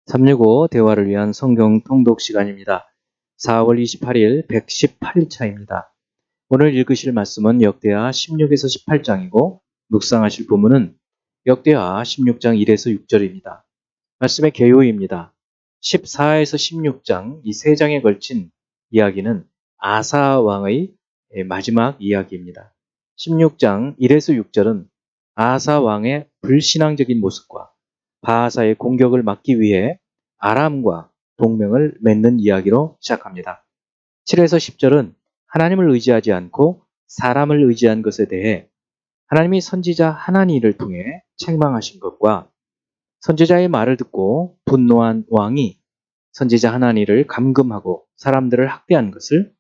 365 대화를 위한 성경 통독 시간입니다. 4월 28일 118일차입니다. 오늘 읽으실 말씀은 역대하 16에서 18장이고 묵상하실 본문은 역대하 16장 1에서 6절입니다. 말씀의 개요입니다. 14에서 16장 이 세 장에 걸친 이야기는 아사 왕의 마지막 이야기입니다. 16장 1에서 6절은 아사 왕의 불신앙적인 모습과 바하사의 공격을 막기 위해 아람과 동맹을 맺는 이야기로 시작합니다. 7에서 10절은 하나님을 의지하지 않고 사람을 의지한 것에 대해 하나님이 선지자 하나니를 통해 책망하신 것과 선지자의 말을 듣고 분노한 왕이 선지자 하나니를 감금하고 사람들을 학대한 것을,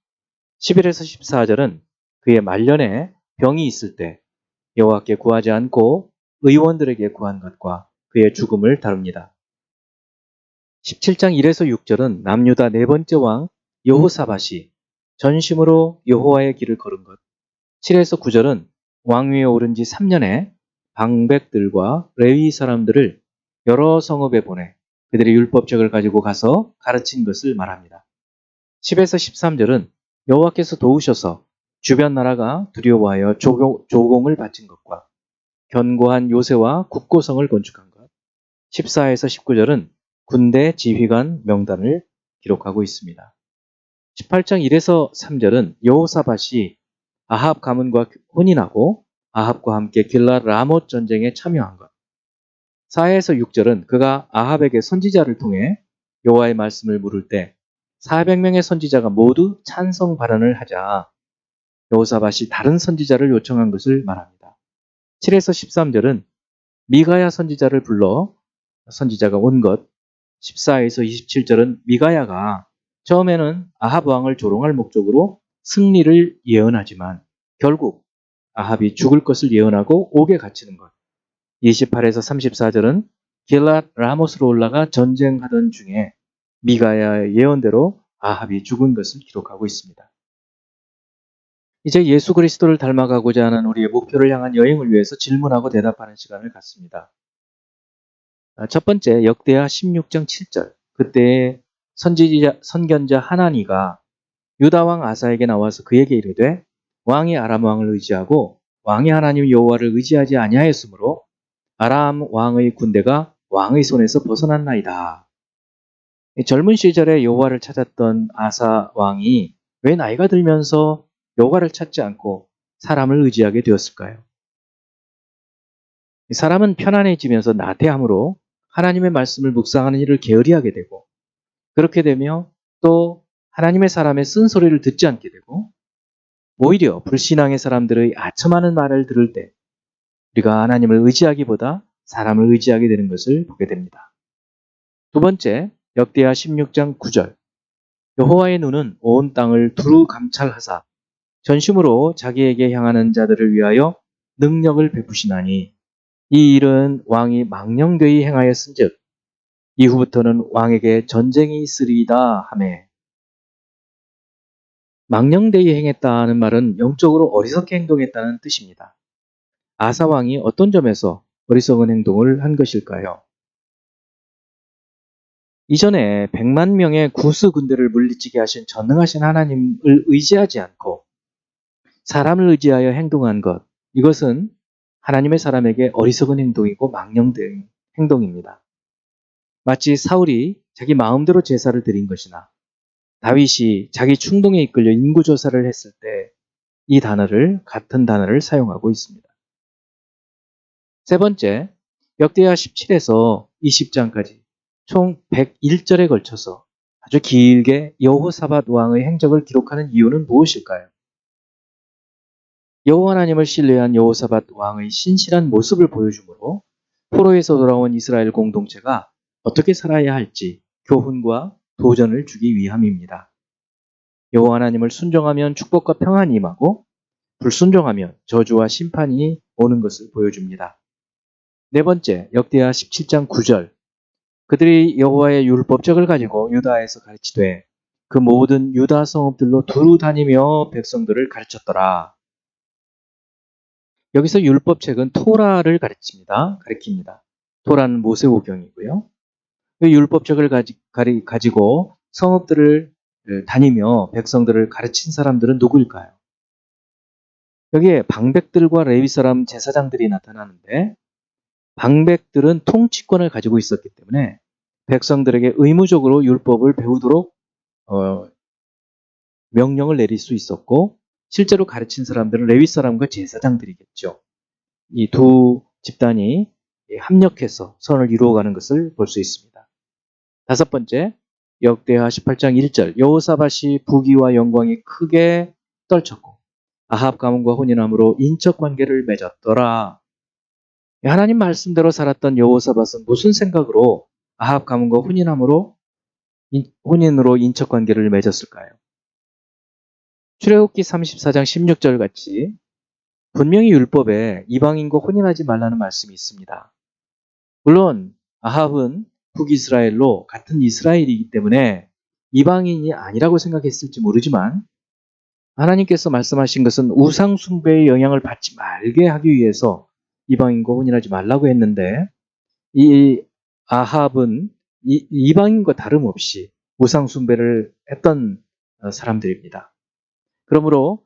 11에서 14절은 그의 말년에 병이 있을 때 여호와께 구하지 않고 의원들에게 구한 것과 그의 죽음을 다룹니다. 17장 1에서 6절은 남유다 네 번째 왕 여호사밧이 전심으로 여호와의 길을 걸은 것, 7에서 9절은 왕위에 오른 지 3년에 방백들과 레위 사람들을 여러 성읍에 보내 그들의 율법책을 가지고 가서 가르친 것을 말합니다. 10에서 13절은 여호와께서 도우셔서 주변 나라가 두려워하여 조공을 바친 것과 견고한 요새와 국고성을 건축한 것, 14에서 19절은 군대 지휘관 명단을 기록하고 있습니다. 18장 1에서 3절은 여호사밧이 아합 가문과 혼인하고 아합과 함께 길랏 라못 전쟁에 참여한 것. 4에서 6절은 그가 아합에게 선지자를 통해 여호와의 말씀을 물을 때 400명의 선지자가 모두 찬성 발언을 하자 여호사밧이 다른 선지자를 요청한 것을 말합니다. 7에서 13절은 미가야 선지자를 불러 선지자가 온 것. 14에서 27절은 미가야가 처음에는 아합 왕을 조롱할 목적으로 승리를 예언하지만 결국 아합이 죽을 것을 예언하고 옥에 갇히는 것. 28에서 34절은 길랏 라못으로 올라가 전쟁하던 중에 미가야의 예언대로 아합이 죽은 것을 기록하고 있습니다. 이제 예수 그리스도를 닮아가고자 하는 우리의 목표를 향한 여행을 위해서 질문하고 대답하는 시간을 갖습니다. 첫 번째, 역대하 16장 7절. 그때 선견자 하나니가 유다 왕 아사에게 나와서 그에게 이르되 왕이 아람 왕을 의지하고 왕이 하나님 여호와를 의지하지 아니하였으므로 아람 왕의 군대가 왕의 손에서 벗어났나이다. 젊은 시절에 여호와를 찾았던 아사 왕이 왜 나이가 들면서 여호와를 찾지 않고 사람을 의지하게 되었을까요? 사람은 편안해지면서 나태함으로 하나님의 말씀을 묵상하는 일을 게으리하게 되고, 그렇게 되며 또 하나님의 사람의 쓴소리를 듣지 않게 되고, 오히려 불신앙의 사람들의 아첨하는 말을 들을 때 우리가 하나님을 의지하기보다 사람을 의지하게 되는 것을 보게 됩니다. 두 번째, 역대하 16장 9절. 여호와의 눈은 온 땅을 두루 감찰하사 전심으로 자기에게 향하는 자들을 위하여 능력을 베푸시나니 이 일은 왕이 망령되이 행하였은즉 이후부터는 왕에게 전쟁이 있으리이다 하매. 망령되이 행했다는 말은 영적으로 어리석게 행동했다는 뜻입니다. 아사 왕이 어떤 점에서 어리석은 행동을 한 것일까요? 이전에 100만 명의 구스 군대를 물리치게 하신 전능하신 하나님을 의지하지 않고 사람을 의지하여 행동한 것, 이것은 하나님의 사람에게 어리석은 행동이고 망령된 행동입니다. 마치 사울이 자기 마음대로 제사를 드린 것이나 다윗이 자기 충동에 이끌려 인구조사를 했을 때 이 같은 단어를 사용하고 있습니다. 세 번째, 역대하 17에서 20장까지 총 101절에 걸쳐서 아주 길게 여호사밧 왕의 행적을 기록하는 이유는 무엇일까요? 여호와 하나님을 신뢰한 여호사밧 왕의 신실한 모습을 보여주므로 포로에서 돌아온 이스라엘 공동체가 어떻게 살아야 할지 교훈과 도전을 주기 위함입니다. 여호와 하나님을 순종하면 축복과 평안이 임하고 불순종하면 저주와 심판이 오는 것을 보여줍니다. 네 번째, 역대하 17장 9절. 그들이 여호와의 율법책을 가지고 유다에서 가르치되 그 모든 유다 성읍들로 두루 다니며 백성들을 가르쳤더라. 여기서 율법책은 토라를 가리킵니다. 토라는 모세오경이고요. 그 율법책을 가지고 성읍들을 다니며 백성들을 가르친 사람들은 누구일까요? 여기에 방백들과 레위 사람 제사장들이 나타나는데, 방백들은 통치권을 가지고 있었기 때문에 백성들에게 의무적으로 율법을 배우도록 명령을 내릴 수 있었고, 실제로 가르친 사람들은 레위 사람과 제사장들이겠죠. 이 두 집단이 합력해서 선을 이루어가는 것을 볼 수 있습니다. 다섯 번째, 역대하 18장 1절, 여호사밧이 부귀와 영광이 크게 떨쳤고 아합 가문과 혼인함으로 인척 관계를 맺었더라. 하나님 말씀대로 살았던 여호사밧은 무슨 생각으로 아합 가문과 혼인으로 인척 관계를 맺었을까요? 출애굽기 34장 16절 같이 분명히 율법에 이방인과 혼인하지 말라는 말씀이 있습니다. 물론 아합은 북이스라엘로 같은 이스라엘이기 때문에 이방인이 아니라고 생각했을지 모르지만, 하나님께서 말씀하신 것은 우상 숭배의 영향을 받지 말게 하기 위해서 이방인과 혼인하지 말라고 했는데, 이 아합은 이방인과 다름없이 우상 숭배를 했던 사람들입니다. 그러므로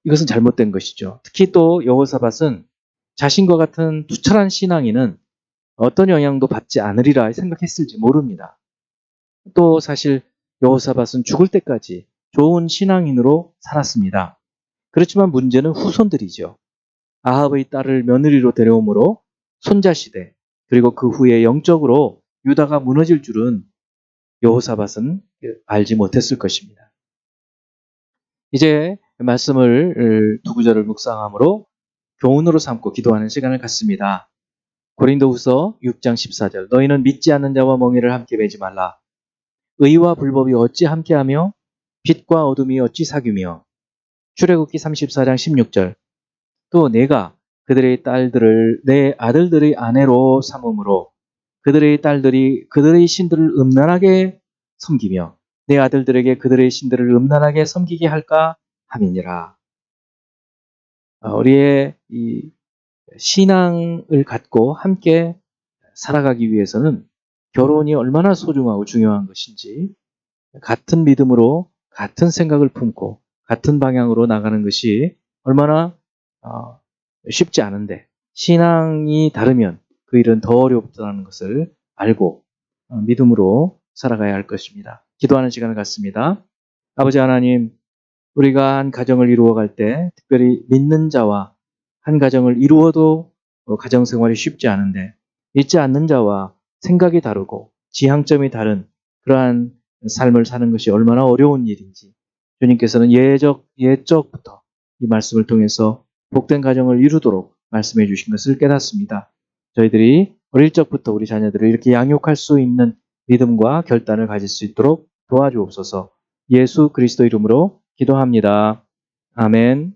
이것은 잘못된 것이죠. 특히 또 여호사밧은 자신과 같은 투철한 신앙인은 어떤 영향도 받지 않으리라 생각했을지 모릅니다. 또 사실 여호사밧은 죽을 때까지 좋은 신앙인으로 살았습니다. 그렇지만 문제는 후손들이죠. 아합의 딸을 며느리로 데려오므로 손자시대, 그리고 그 후에 영적으로 유다가 무너질 줄은 여호사밧은 알지 못했을 것입니다. 이제 말씀을 두 구절을 묵상함으로 교훈으로 삼고 기도하는 시간을 갖습니다. 고린도후서 6장 14절, 너희는 믿지 않는 자와 멍에를 함께 매지 말라. 의와 불법이 어찌 함께하며 빛과 어둠이 어찌 사귀며. 출애굽기 34장 16절, 또 내가 그들의 딸들을 내 아들들의 아내로 삼음으로 그들의 딸들이 그들의 신들을 음란하게 섬기며 내 아들들에게 그들의 신들을 음란하게 섬기게 할까 함이니라. 우리의 이 신앙을 갖고 함께 살아가기 위해서는 결혼이 얼마나 소중하고 중요한 것인지, 같은 믿음으로 같은 생각을 품고 같은 방향으로 나가는 것이 얼마나 쉽지 않은데, 신앙이 다르면 그 일은 더 어렵다는 것을 알고 믿음으로 살아가야 할 것입니다. 기도하는 시간을 갖습니다. 아버지 하나님, 우리가 한 가정을 이루어갈 때 특별히 믿는 자와 한 가정을 이루어도 가정생활이 쉽지 않은데, 믿지 않는 자와 생각이 다르고 지향점이 다른 그러한 삶을 사는 것이 얼마나 어려운 일인지, 주님께서는 예적부터 이 말씀을 통해서 복된 가정을 이루도록 말씀해 주신 것을 깨닫습니다. 저희들이 어릴 적부터 우리 자녀들을 이렇게 양육할 수 있는 믿음과 결단을 가질 수 있도록 도와주옵소서. 예수 그리스도 이름으로 기도합니다. 아멘.